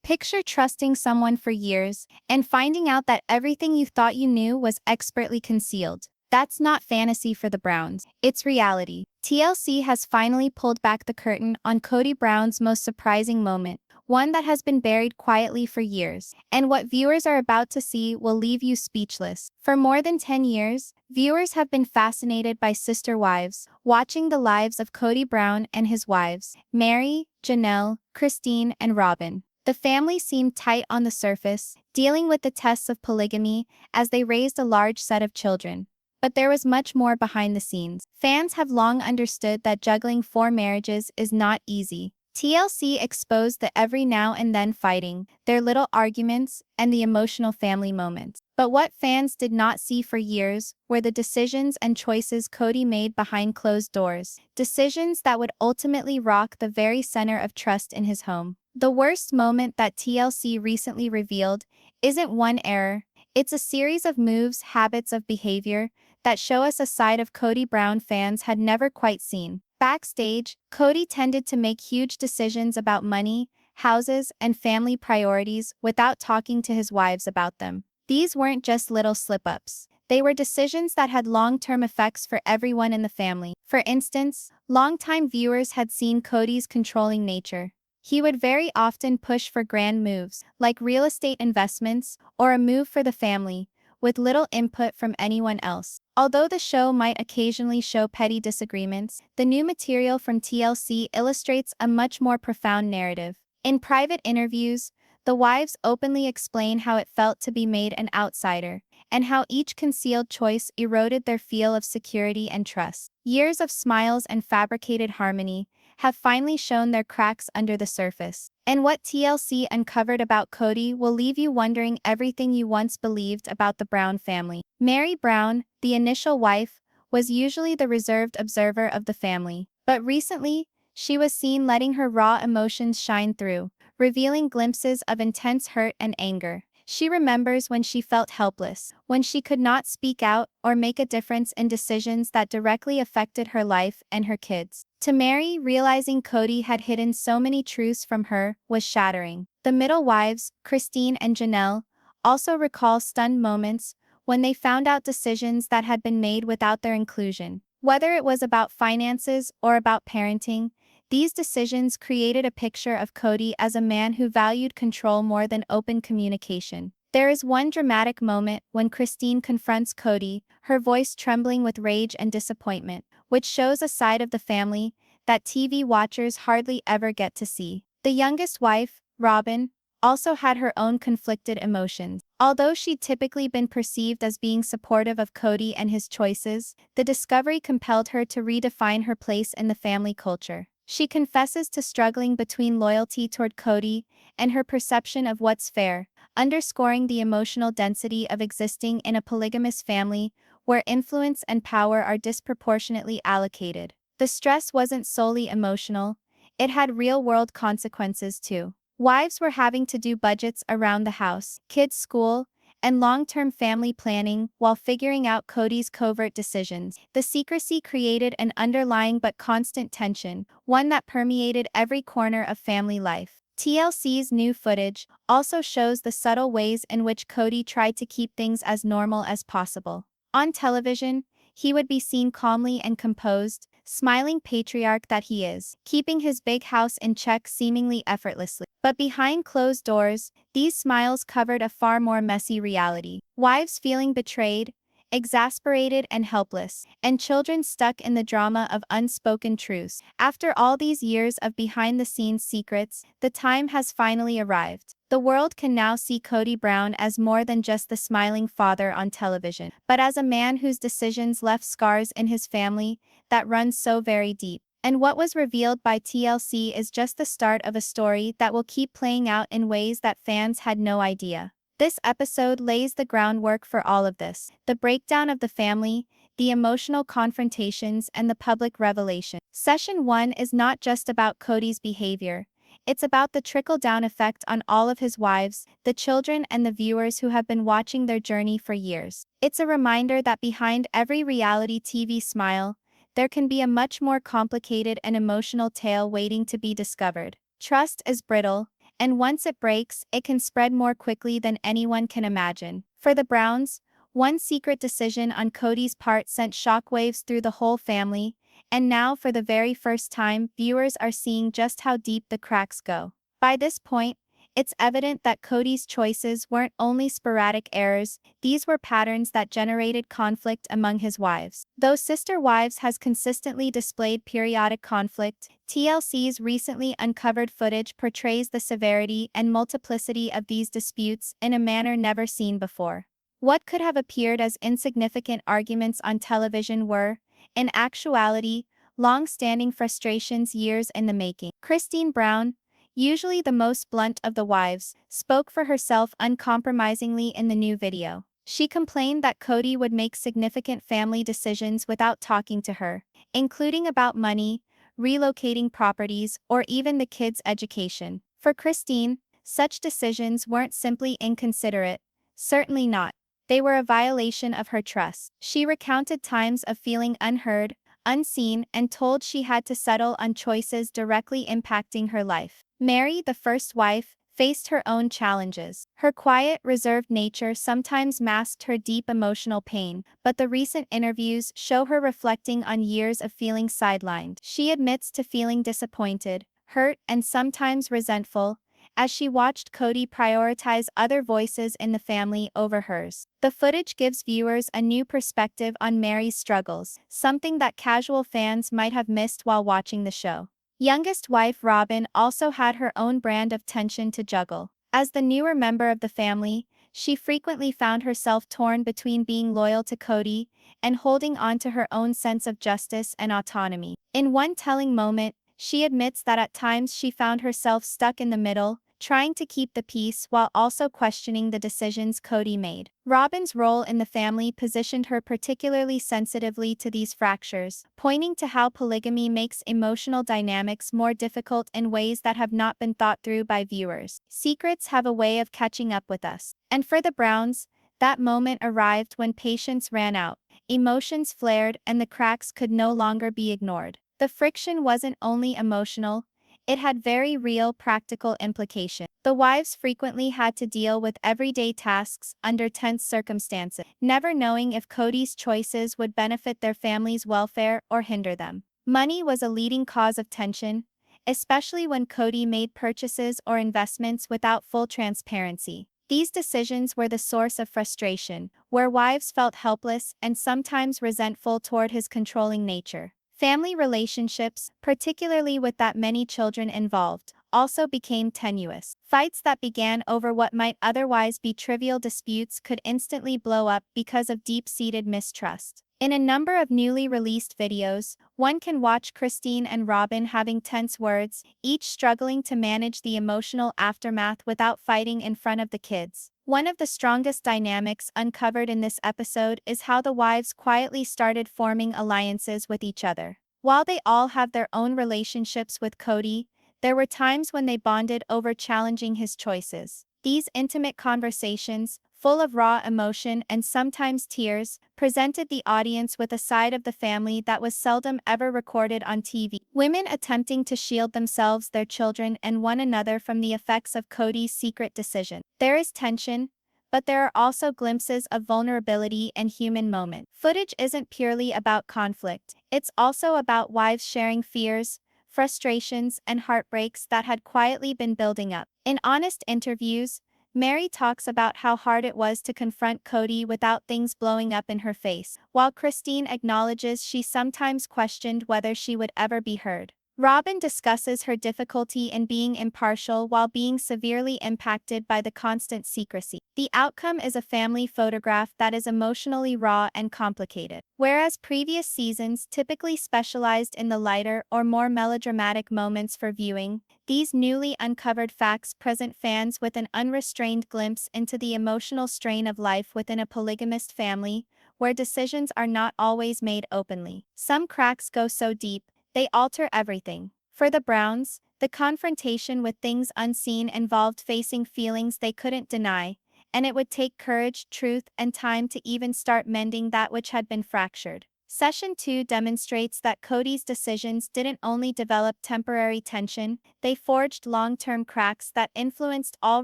Picture trusting someone for years and finding out that everything you thought you knew was expertly concealed. That's not fantasy for the Browns, it's reality. TLC has finally pulled back the curtain on Kody Brown's most surprising moment, one that has been buried quietly for years. And what viewers are about to see will leave you speechless. For more than 10 years, viewers have been fascinated by sister wives, watching the lives of Kody Brown and his wives, Meri, Janelle, Christine, and Robyn. The family seemed tight on the surface, dealing with the tests of polygamy as they raised a large set of children. But there was much more behind the scenes. Fans have long understood that juggling 4 marriages is not easy. TLC exposed the every now and then fighting, their little arguments, and the emotional family moments. But what fans did not see for years were the decisions and choices Kody made behind closed doors, decisions that would ultimately rock the very center of trust in his home. The worst moment that TLC recently revealed isn't one error, it's a series of moves, habits of behavior, that show us a side of Kody Brown fans had never quite seen. Backstage, Kody tended to make huge decisions about money, houses, and family priorities without talking to his wives about them. These weren't just little slip-ups. They were decisions that had long-term effects for everyone in the family. For instance, longtime viewers had seen Kody's controlling nature. He would very often push for grand moves, like real estate investments or a move for the family, with little input from anyone else. Although the show might occasionally show petty disagreements, the new material from TLC illustrates a much more profound narrative. In private interviews, the wives openly explain how it felt to be made an outsider, and how each concealed choice eroded their feel of security and trust. Years of smiles and fabricated harmony have finally shown their cracks under the surface. And what TLC uncovered about Kody will leave you wondering everything you once believed about the Brown family. Meri Brown, the initial wife, was usually the reserved observer of the family. But recently, she was seen letting her raw emotions shine through, revealing glimpses of intense hurt and anger. She remembers when she felt helpless, when she could not speak out or make a difference in decisions that directly affected her life and her kids. To Meri, realizing Kody had hidden so many truths from her was shattering. The middle wives, Christine and Janelle, also recall stunned moments when they found out decisions that had been made without their inclusion. Whether it was about finances or about parenting, these decisions created a picture of Kody as a man who valued control more than open communication. There is one dramatic moment when Christine confronts Kody, her voice trembling with rage and disappointment, which shows a side of the family that TV watchers hardly ever get to see. The youngest wife, Robyn, also had her own conflicted emotions. Although she'd typically been perceived as being supportive of Kody and his choices, the discovery compelled her to redefine her place in the family culture. She confesses to struggling between loyalty toward Kody and her perception of what's fair, underscoring the emotional density of existing in a polygamous family where influence and power are disproportionately allocated. The stress wasn't solely emotional, it had real-world consequences too. Wives were having to do budgets around the house, kids' school, and long-term family planning while figuring out Kody's covert decisions. The secrecy created an underlying but constant tension, one that permeated every corner of family life. TLC's new footage also shows the subtle ways in which Kody tried to keep things as normal as possible. On television, he would be seen calmly and composed, smiling patriarch that he is, keeping his big house in check seemingly effortlessly. But behind closed doors, these smiles covered a far more messy reality. Wives feeling betrayed, exasperated and helpless, and children stuck in the drama of unspoken truths. After all these years of behind-the-scenes secrets, the time has finally arrived. The world can now see Kody Brown as more than just the smiling father on television, but as a man whose decisions left scars in his family that run so very deep. And what was revealed by TLC is just the start of a story that will keep playing out in ways that fans had no idea. This episode lays the groundwork for all of this: the breakdown of the family, the emotional confrontations, and the public revelation. Session 1 is not just about Kody's behavior. It's about the trickle-down effect on all of his wives, the children, and the viewers who have been watching their journey for years. It's a reminder that behind every reality TV smile, there can be a much more complicated and emotional tale waiting to be discovered. Trust is brittle, and once it breaks, it can spread more quickly than anyone can imagine. For the Browns, one secret decision on Kody's part sent shockwaves through the whole family, and now for the very first time, viewers are seeing just how deep the cracks go. By this point, it's evident that Kody's choices weren't only sporadic errors, these were patterns that generated conflict among his wives. Though Sister Wives has consistently displayed periodic conflict, TLC's recently uncovered footage portrays the severity and multiplicity of these disputes in a manner never seen before. What could have appeared as insignificant arguments on television were, in actuality, long-standing frustrations years in the making. Kody Brown, usually the most blunt of the wives, spoke for herself uncompromisingly in the new video. She complained that Kody would make significant family decisions without talking to her, including about money, relocating properties, or even the kids' education. For Kody, such decisions weren't simply inconsiderate, certainly not. They were a violation of her trust. She recounted times of feeling unheard, unseen, and told she had to settle on choices directly impacting her life. Meri, the first wife, faced her own challenges. Her quiet, reserved nature sometimes masked her deep emotional pain, but the recent interviews show her reflecting on years of feeling sidelined. She admits to feeling disappointed, hurt, and sometimes resentful, as she watched Kody prioritize other voices in the family over hers. The footage gives viewers a new perspective on Meri's struggles, something that casual fans might have missed while watching the show. Youngest wife Robyn also had her own brand of tension to juggle. As the newer member of the family, she frequently found herself torn between being loyal to Kody and holding on to her own sense of justice and autonomy. In one telling moment, she admits that at times she found herself stuck in the middle, trying to keep the peace while also questioning the decisions Kody made. Robyn's role in the family positioned her particularly sensitively to these fractures, pointing to how polygamy makes emotional dynamics more difficult in ways that have not been thought through by viewers. Secrets have a way of catching up with us. And for the Browns, that moment arrived when patience ran out, emotions flared, and the cracks could no longer be ignored. The friction wasn't only emotional, it had very real practical implications. The wives frequently had to deal with everyday tasks under tense circumstances, never knowing if Kody's choices would benefit their family's welfare or hinder them. Money was a leading cause of tension, especially when Kody made purchases or investments without full transparency. These decisions were the source of frustration, where wives felt helpless and sometimes resentful toward his controlling nature. Family relationships, particularly with that many children involved, also became tenuous. Fights that began over what might otherwise be trivial disputes could instantly blow up because of deep-seated mistrust. In a number of newly released videos, one can watch Kody and Robyn having tense words, each struggling to manage the emotional aftermath without fighting in front of the kids. One of the strongest dynamics uncovered in this episode is how the wives quietly started forming alliances with each other. While they all have their own relationships with Kody, there were times when they bonded over challenging his choices. These intimate conversations, full of raw emotion and sometimes tears, presented the audience with a side of the family that was seldom ever recorded on TV. Women attempting to shield themselves, their children, and one another from the effects of Kody's secret decision. There is tension, but there are also glimpses of vulnerability and human moments. Footage isn't purely about conflict, it's also about wives sharing fears, frustrations, and heartbreaks that had quietly been building up. In honest interviews, Meri talks about how hard it was to confront Kody without things blowing up in her face, while Kody acknowledges she sometimes questioned whether she would ever be heard. Robyn discusses her difficulty in being impartial while being severely impacted by the constant secrecy. The outcome is a family photograph that is emotionally raw and complicated. Whereas previous seasons typically specialized in the lighter or more melodramatic moments for viewing, these newly uncovered facts present fans with an unrestrained glimpse into the emotional strain of life within a polygamist family, where decisions are not always made openly. Some cracks go so deep, they alter everything. For the Browns, the confrontation with things unseen involved facing feelings they couldn't deny, and it would take courage, truth, and time to even start mending that which had been fractured. Session 2 demonstrates that Kody's decisions didn't only develop temporary tension, they forged long-term cracks that influenced all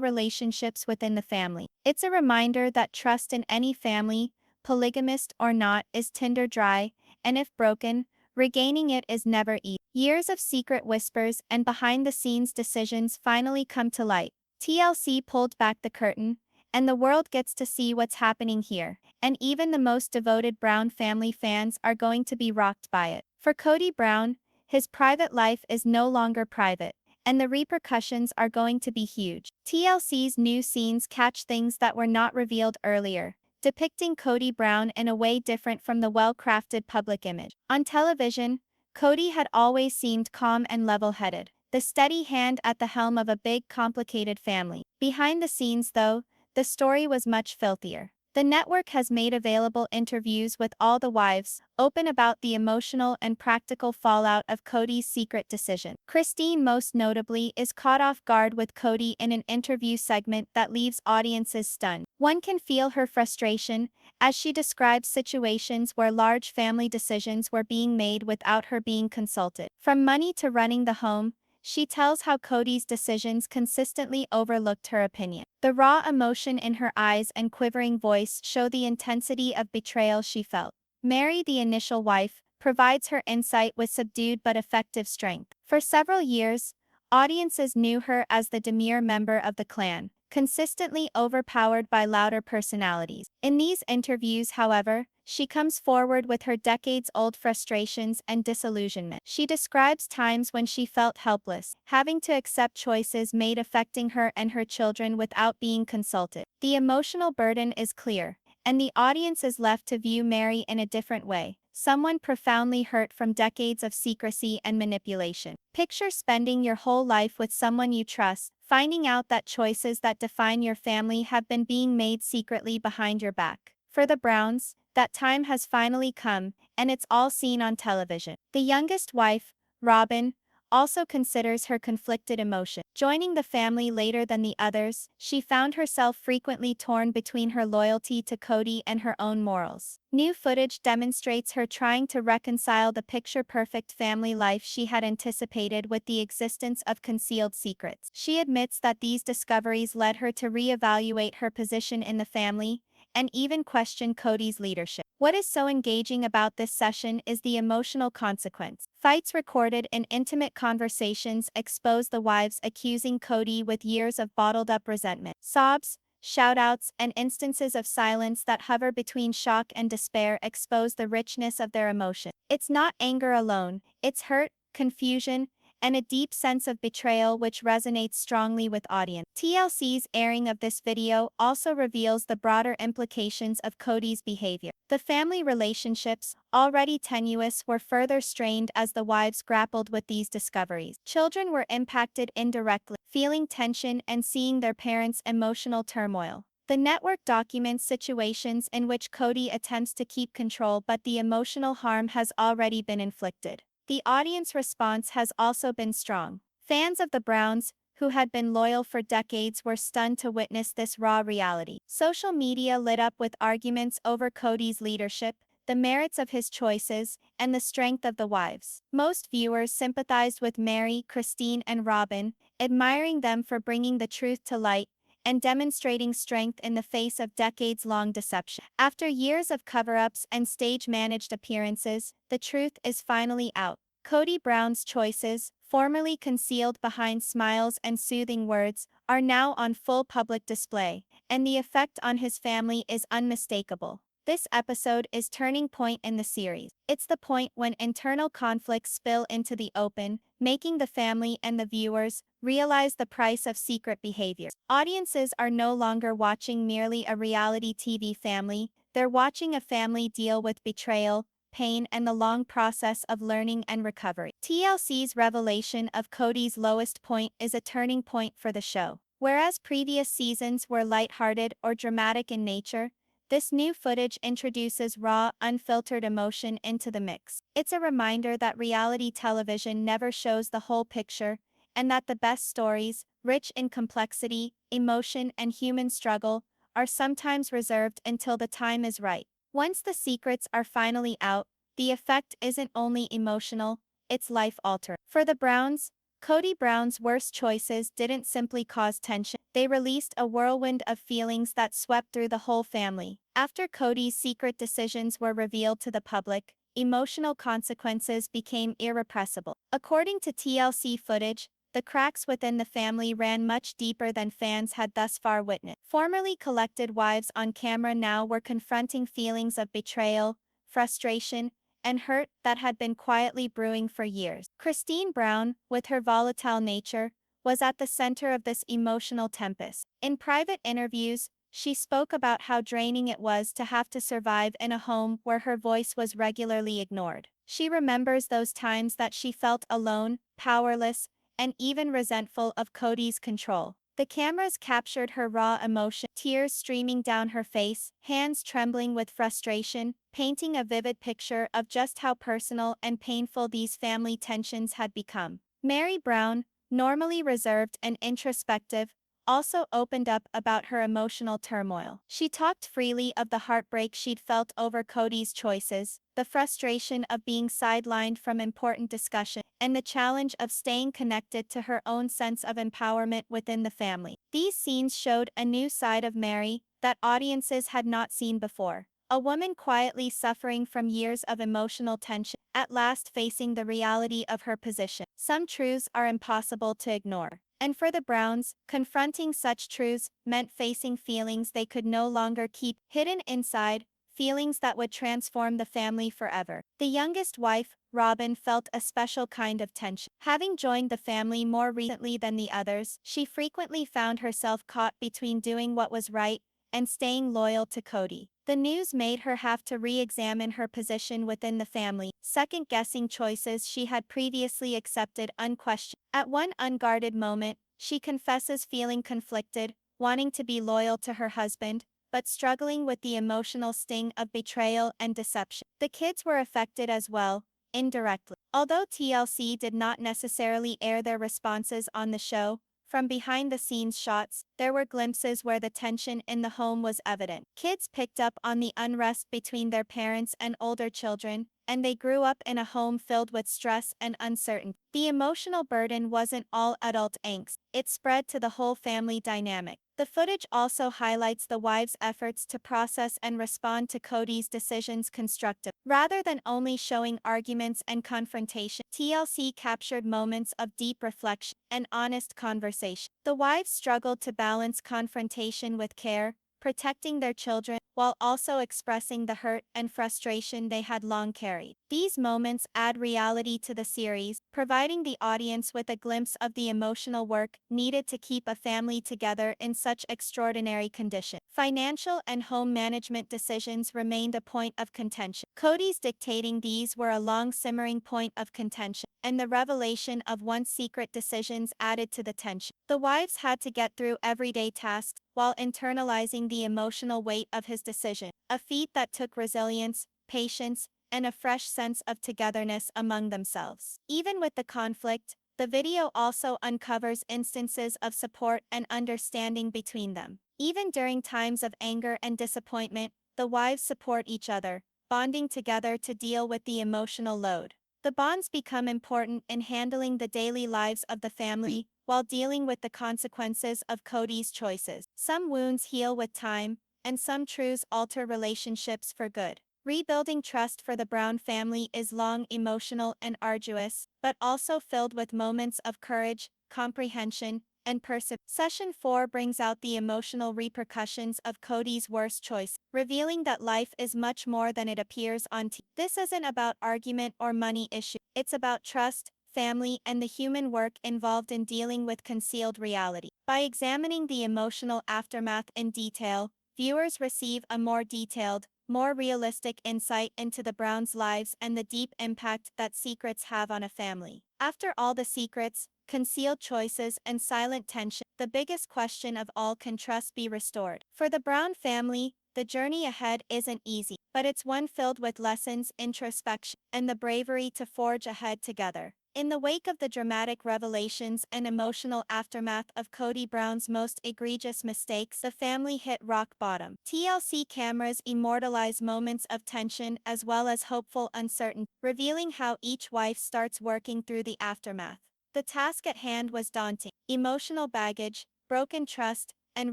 relationships within the family. It's a reminder that trust in any family, polygamist or not, is tinder dry, and if broken, regaining it is never easy. Years of secret whispers and behind-the-scenes decisions finally come to light. TLC pulled back the curtain, and the world gets to see what's happening here. And even the most devoted Brown family fans are going to be rocked by it. For Kody Brown, his private life is no longer private, and the repercussions are going to be huge. TLC's new scenes catch things that were not revealed earlier, depicting Kody Brown in a way different from the well-crafted public image. On television, Kody had always seemed calm and level-headed, the steady hand at the helm of a big, complicated family. Behind the scenes, though, the story was much filthier. The network has made available interviews with all the wives, open about the emotional and practical fallout of Kody's secret decision. Christine, most notably, is caught off guard with Kody in an interview segment that leaves audiences stunned. One can feel her frustration as she describes situations where large family decisions were being made without her being consulted. From money to running the home, she tells how Kody's decisions consistently overlooked her opinion. The raw emotion in her eyes and quivering voice show the intensity of betrayal she felt. Meri, the initial wife, provides her insight with subdued but effective strength. For several years, audiences knew her as the demure member of the clan, consistently overpowered by louder personalities. In these interviews, however, she comes forward with her decades-old frustrations and disillusionment. She describes times when she felt helpless, having to accept choices made affecting her and her children without being consulted. The emotional burden is clear, and the audience is left to view Meri in a different way, someone profoundly hurt from decades of secrecy and manipulation. Picture spending your whole life with someone you trust, finding out that choices that define your family have been being made secretly behind your back. For the Browns, that time has finally come, and it's all seen on television. The youngest wife, Robyn, also considers her conflicted emotion. Joining the family later than the others, she found herself frequently torn between her loyalty to Kody and her own morals. New footage demonstrates her trying to reconcile the picture-perfect family life she had anticipated with the existence of concealed secrets. She admits that these discoveries led her to reevaluate her position in the family, and even question Kody's leadership. What is so engaging about this session is the emotional consequence. Fights recorded in intimate conversations expose the wives accusing Kody with years of bottled-up resentment. Sobs, shoutouts, and instances of silence that hover between shock and despair expose the richness of their emotion. It's not anger alone, it's hurt, confusion, and a deep sense of betrayal which resonates strongly with audience. TLC's airing of this video also reveals the broader implications of Kody's behavior. The family relationships, already tenuous, were further strained as the wives grappled with these discoveries. Children were impacted indirectly, feeling tension and seeing their parents' emotional turmoil. The network documents situations in which Kody attempts to keep control, but the emotional harm has already been inflicted. The audience response has also been strong. Fans of the Browns, who had been loyal for decades, were stunned to witness this raw reality. Social media lit up with arguments over Kody's leadership, the merits of his choices, and the strength of the wives. Most viewers sympathized with Meri, Christine, and Robyn, admiring them for bringing the truth to light and demonstrating strength in the face of decades-long deception. After years of cover-ups and stage-managed appearances, the truth is finally out. Kody Brown's choices, formerly concealed behind smiles and soothing words, are now on full public display, and the effect on his family is unmistakable. This episode is turning point in the series. It's the point when internal conflicts spill into the open, making the family and the viewers realize the price of secret behavior. Audiences are no longer watching merely a reality TV family, they're watching a family deal with betrayal, pain, and the long process of learning and recovery. TLC's revelation of Kody's lowest point is a turning point for the show. Whereas previous seasons were lighthearted or dramatic in nature, this new footage introduces raw, unfiltered emotion into the mix. It's a reminder that reality television never shows the whole picture, and that the best stories, rich in complexity, emotion, and human struggle, are sometimes reserved until the time is right. Once the secrets are finally out, the effect isn't only emotional, it's life-altering. For the Browns, Kody Brown's worst choices didn't simply cause tension, they released a whirlwind of feelings that swept through the whole family. After Kody's secret decisions were revealed to the public, emotional consequences became irrepressible. According to TLC footage, the cracks within the family ran much deeper than fans had thus far witnessed. Formerly collected wives on camera now were confronting feelings of betrayal, frustration, and hurt that had been quietly brewing for years. Christine Brown, with her volatile nature, was at the center of this emotional tempest. In private interviews, she spoke about how draining it was to have to survive in a home where her voice was regularly ignored. She remembers those times that she felt alone, powerless, and even resentful of Kody's control. The cameras captured her raw emotion, tears streaming down her face, hands trembling with frustration, painting a vivid picture of just how personal and painful these family tensions had become. Meri Brown, normally reserved and introspective, also opened up about her emotional turmoil. She talked freely of the heartbreak she'd felt over Kody's choices, the frustration of being sidelined from important discussion, and the challenge of staying connected to her own sense of empowerment within the family. These scenes showed a new side of Meri that audiences had not seen before. A woman quietly suffering from years of emotional tension, at last facing the reality of her position. Some truths are impossible to ignore. And for the Browns, confronting such truths meant facing feelings they could no longer keep hidden inside, feelings that would transform the family forever. The youngest wife, Robyn, felt a special kind of tension. Having joined the family more recently than the others, she frequently found herself caught between doing what was right and staying loyal to Kody. The news made her have to re-examine her position within the family, second-guessing choices she had previously accepted unquestioned. At one unguarded moment, she confesses feeling conflicted, wanting to be loyal to her husband, but struggling with the emotional sting of betrayal and deception. The kids were affected as well, indirectly. Although TLC did not necessarily air their responses on the show, from behind-the-scenes shots, there were glimpses where the tension in the home was evident. Kids picked up on the unrest between their parents and older children, and they grew up in a home filled with stress and uncertainty. The emotional burden wasn't all adult angst, it spread to the whole family dynamic. The footage also highlights the wives' efforts to process and respond to Kody's decisions constructively. Rather than only showing arguments and confrontation, TLC captured moments of deep reflection and honest conversation. The wives struggled to balance confrontation with care, protecting their children, while also expressing the hurt and frustration they had long carried. These moments add reality to the series, providing the audience with a glimpse of the emotional work needed to keep a family together in such extraordinary conditions. Financial and home management decisions remained a point of contention. Kody's dictating these were a long simmering point of contention, and the revelation of once secret decisions added to the tension. The wives had to get through everyday tasks while internalizing the emotional weight of his decision, a feat that took resilience, patience, and a fresh sense of togetherness among themselves. Even with the conflict, the video also uncovers instances of support and understanding between them. Even during times of anger and disappointment, the wives support each other, bonding together to deal with the emotional load. The bonds become important in handling the daily lives of the family, while dealing with the consequences of Kody's choices. Some wounds heal with time, and some truths alter relationships for good. Rebuilding trust for the Brown family is long, emotional, and arduous, but also filled with moments of courage, comprehension, and perseverance. Session 4 brings out the emotional repercussions of Kody's worst choice, revealing that life is much more than it appears on TV. This isn't about argument or money issue. It's about trust, family, and the human work involved in dealing with concealed reality. By examining the emotional aftermath in detail, viewers receive a more detailed, more realistic insight into the Browns' lives and the deep impact that secrets have on a family. After all the secrets, concealed choices, and silent tension, the biggest question of all: can trust be restored? For the Brown family, the journey ahead isn't easy, but it's one filled with lessons, introspection, and the bravery to forge ahead together. In the wake of the dramatic revelations and emotional aftermath of Kody Brown's most egregious mistakes, the family hit rock bottom. TLC cameras immortalize moments of tension as well as hopeful uncertainty, revealing how each wife starts working through the aftermath. The task at hand was daunting: emotional baggage, broken trust, and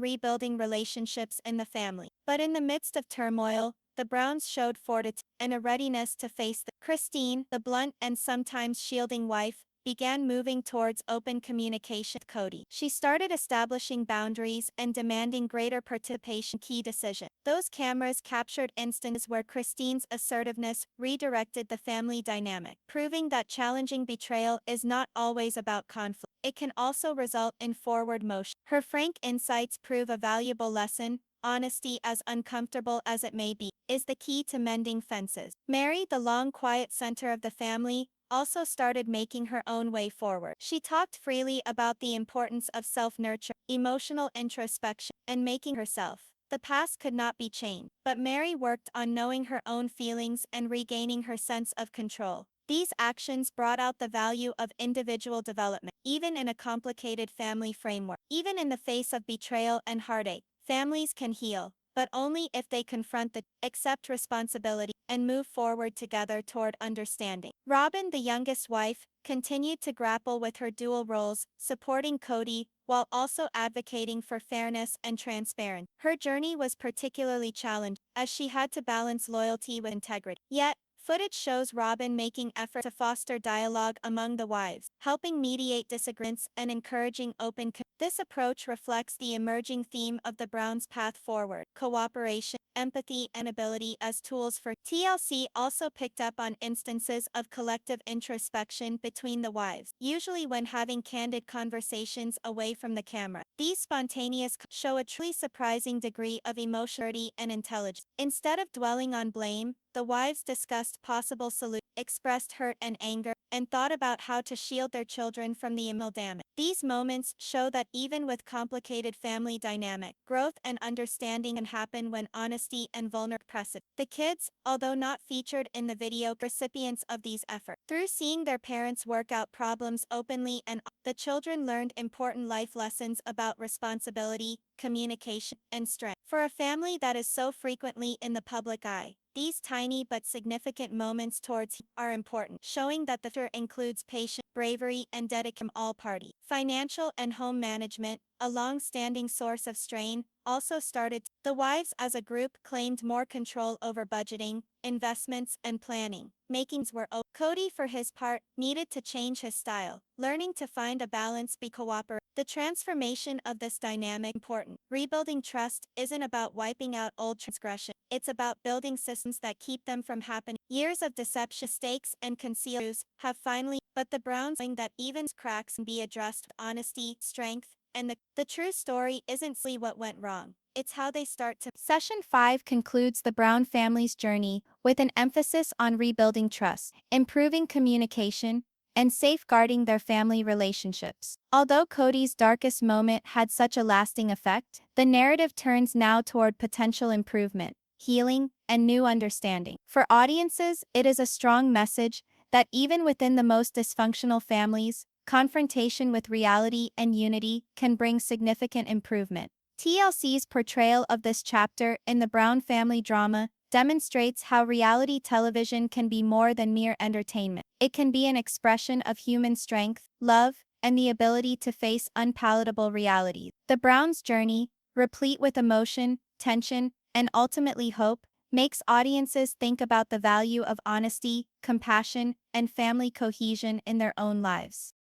rebuilding relationships in the family. But in the midst of turmoil, the Browns showed fortitude and a readiness to face the Christine, the blunt and sometimes shielding wife, began moving towards open communication with Kody. She started establishing boundaries and demanding greater participation in key decisions. Those cameras captured instances where Christine's assertiveness redirected the family dynamic, proving that challenging betrayal is not always about conflict. It can also result in forward motion. Her frank insights prove a valuable lesson: honesty, as uncomfortable as it may be, is the key to mending fences. Meri, the long quiet center of the family, also started making her own way forward. She talked freely about the importance of self-nurture, emotional introspection, and making herself. The past could not be changed, but Meri worked on knowing her own feelings and regaining her sense of control. These actions brought out the value of individual development, even in a complicated family framework. Even in the face of betrayal and heartache, families can heal, but only if they confront accept responsibility, and move forward together toward understanding. Robyn, the youngest wife, continued to grapple with her dual roles, supporting Kody while also advocating for fairness and transparency. Her journey was particularly challenging, as she had to balance loyalty with integrity. Yet, footage shows Robyn making effort to foster dialogue among the wives, helping mediate disagreements and encouraging open communication. This approach reflects the emerging theme of the Browns' path forward: cooperation, empathy, and ability as tools for TLC. Also picked up on instances of collective introspection between the wives, usually when having candid conversations away from the camera. These spontaneous show a truly surprising degree of emotionality and intelligence. Instead of dwelling on blame, the wives discussed possible solutions, expressed hurt and anger, and thought about how to shield their children from the emotional damage. These moments show that even with complicated family dynamic, growth and understanding can happen when honesty and vulnerability precede. The kids, although not featured in the video, recipients of these efforts. Through seeing their parents work out problems openly, and the children learned important life lessons about responsibility, communication, and strength. For a family that is so frequently in the public eye, these tiny but significant moments towards are important, showing that the future includes patience, bravery, and dedication from all parties. Financial and home management, a long-standing source of strain, also started. The wives as a group claimed more control over budgeting, investments, and planning, making were open. Kody, for his part, needed to change his style, learning to find a balance be cooperate. The transformation of this dynamic important. Rebuilding trust isn't about wiping out old transgression. It's about building systems that keep them from happening. Years of deception, mistakes, and concealment have finally, but the Browns knowing that even cracks can be addressed with honesty, strength, and the true story isn't simply what went wrong. It's how they start to. Session 5 concludes the Brown family's journey with an emphasis on rebuilding trust, improving communication, and safeguarding their family relationships. Although Kody's darkest moment had such a lasting effect, the narrative turns now toward potential improvement, healing, and new understanding. For audiences, it is a strong message that even within the most dysfunctional families, confrontation with reality and unity can bring significant improvement. TLC's portrayal of this chapter in the Brown family drama demonstrates how reality television can be more than mere entertainment. It can be an expression of human strength, love, and the ability to face unpalatable realities. The Browns' journey, replete with emotion, tension, and ultimately hope, makes audiences think about the value of honesty, compassion, and family cohesion in their own lives.